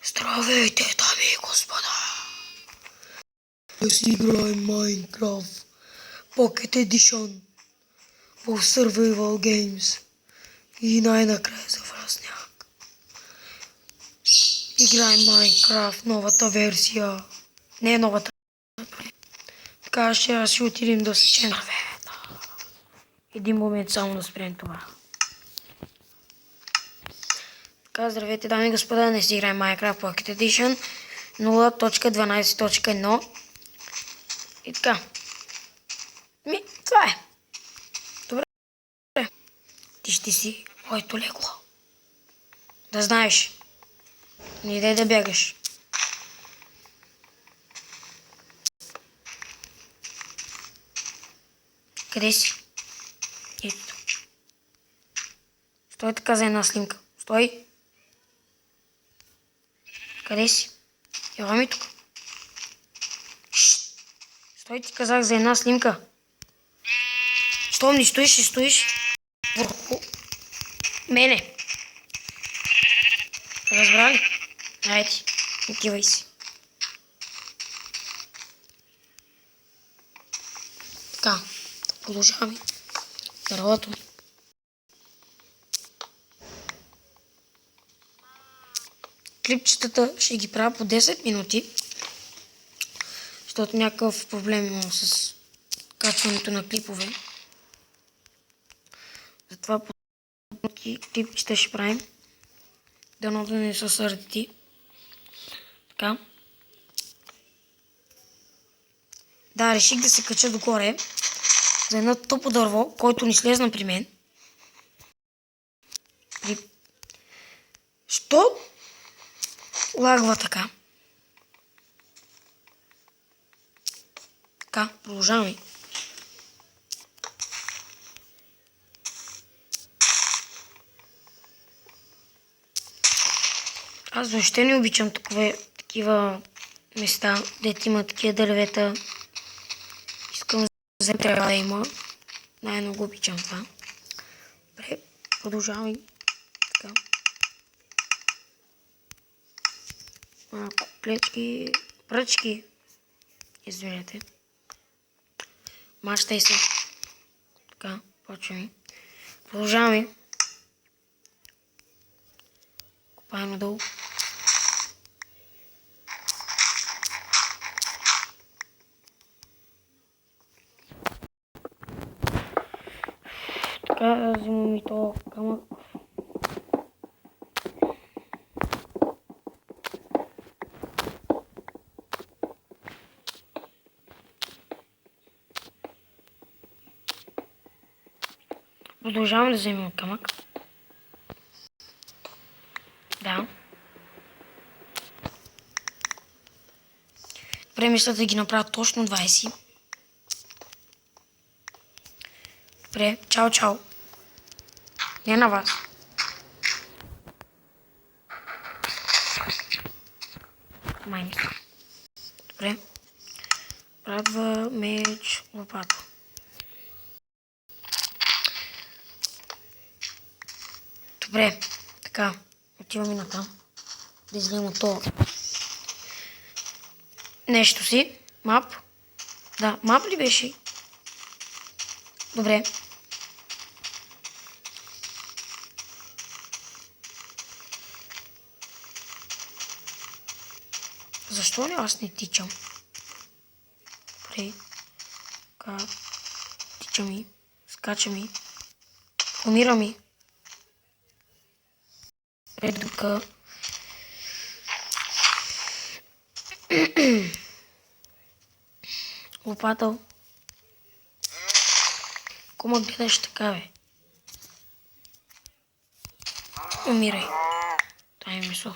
Здравейте, дами и господа! Днес играем Minecraft Pocket Edition в Survival Games и най-накрая завръзняк. Играем Minecraft новата версия. Не новата. Така ще отидем да сечем дървета. Един момент само да спрем това. Така, здравейте, дами и господа, днес играем Minecraft Pocket Edition 0.12.1. И така. Това е. Добре. Ти ще си моето легло. Да знаеш. Не иде да бягаш. Къде си? Ето. Стой така за една снимка. Стой. Къде си? Ела ми тук. Стой, ти казах за една снимка. Щом не стоиш, ще стоиш върху мене. Разбра ли? Айде, отивай си. Така, продължаваме. Дървото ми. Клипчетата ще ги правя по 10 минути, защото някакъв проблем имам с качването на клипове. Затова по клипчета ще правим. Дано да не са сърдити. Така. Да, реших да се кача догоре за едно тъпо дърво, който ни слезна при мен. Що лагва така? Така, продължаваме. Аз въобще не обичам такива места, дето има такива дървета. Искам да трябва да има. Най-много обичам това. Добре, продължаваме. Така. Малко плечки, пръчки. Извинете. Мащай се. Така, почваме. Продължаваме. Копаем надолу. Така, взимам и то камък. Продължавам да вземем камък. Да. Добре, мисля да ги направя точно 20. Добре, чао, чао. Не на вас. Майника. Добре. Брадва, меч, лопата. Добре, така. Отиваме на там. Да изгледам от това нещо си. Мап. Да, мап ли беше? Добре. Защо ли аз не тичам? Добре. Така. Тичам и. Скачам и. Умирам и. Тук. Лопатъл. Кома гледаш така, бе? Умирай. Това е мисъл.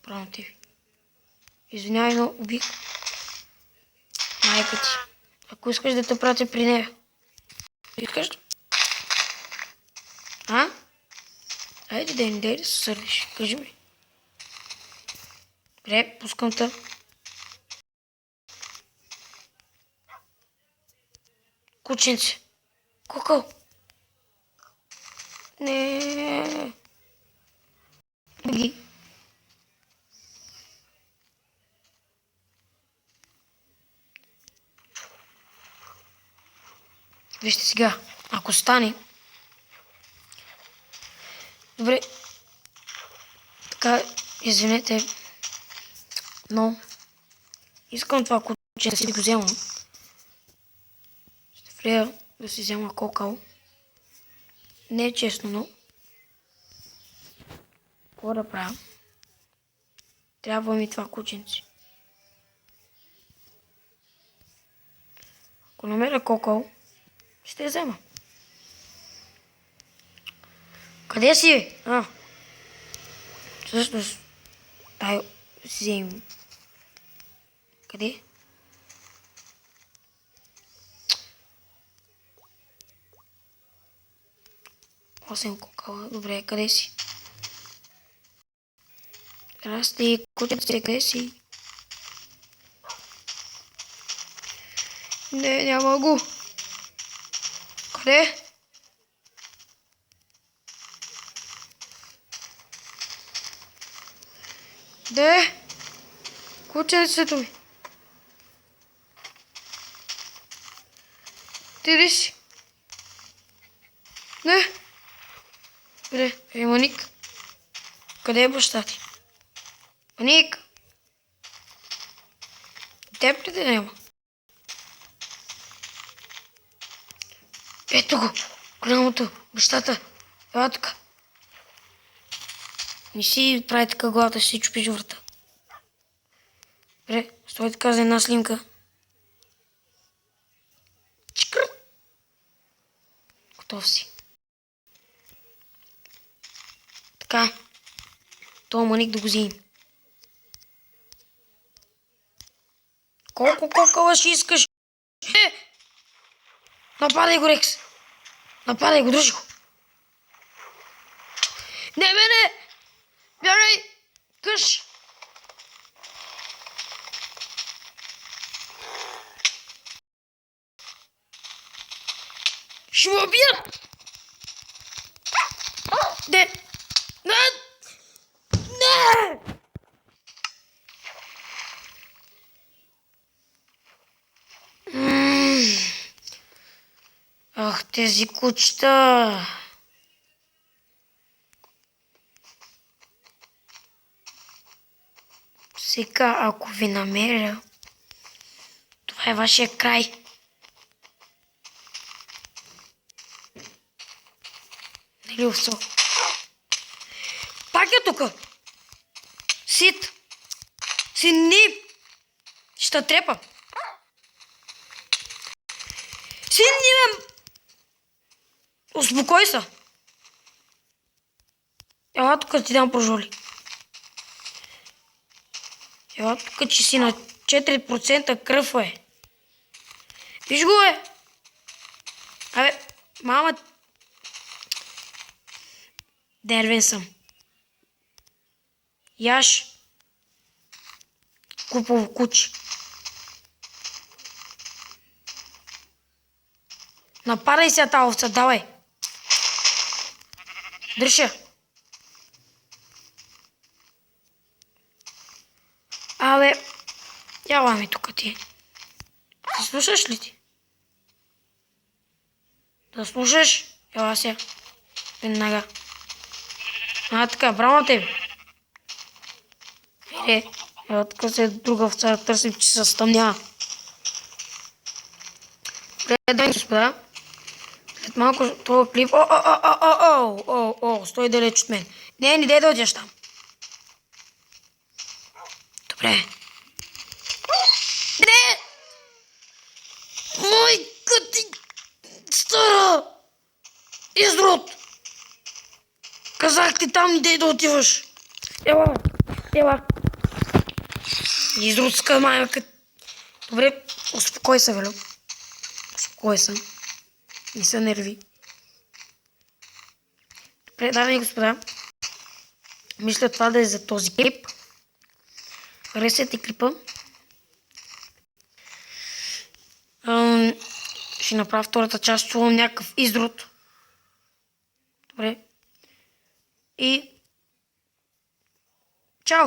Правно ти ви. Извинявай, но убих майка ти. Ако искаш да те пратя при нея. Искаш ли? А? Айде да се сърдиш. Кажи ми. Добре, пускам те. Кученце. Кукъл. Не. Вижте сега, ако стане. Добре. Така, извинете. Но искам това куче да си го взема. Ще влея да си взема кокал. Не е честно, но какво да правя? Трябва ми това кученце. Ако намеря кокал, ще я взема. Къде си? Всъщност, дай си вземем. Къде? Осем кокала. Добре, къде си? Здрасти, кученце, къде си? Не, няма го. Къде? Де? Кученцето ми. Ти ли си? Не. Добре, Маник. Къде е баща ти? Маник! Теб ли да няма? Ето го! Голямото! Бащата! Ела тук! Не си прави така главата, ще си чупиш врата. Добре, стой така за една снимка. Чикър! Готов си. Така. Това Маник да го вземем. Колко кокала ще искаш? Нападай го, Рекс! Нападай го, дръжи го! Не, мене! Бягай! Къш! Ще ме убият! Не! Не! Не! Ах, тези кучета! Сега, ако ви намеря, това е вашия край. Нали, овцо? Пак е тука! Сит! Сини! Ще трепа! Сини, бе! Успокой се! Ела тук ти дам прожоли. Ела тук, че си на 4% кръв, е. Виж го, е. Абе, мама... Дервен съм. Яш. Купово куче. Нападай се тази овца, давай. Дръжа. Абе, яла ми тук ти. Да слушаш ли ти? Да слушаш? Ела се. Веднага. Така, браво на тебе. Ела тук се друга овца да търсим, че се стъмнява. Добре, господа. След малко това клип... Стой далеч от мен. Не дей да отидеш там. Добре. Не! Майка ти... Стара! Изрод! Казах ти там, не дей да отиваш. Ела. Изродска майка. Добре, успокой се, Велю. Успокой се. Не се нерви. Добре, дами и господа. Мисля това да е за този клип. Харесайте клипа. Ще направя втората част. Чувам някакъв изрод. Добре. И... Чао!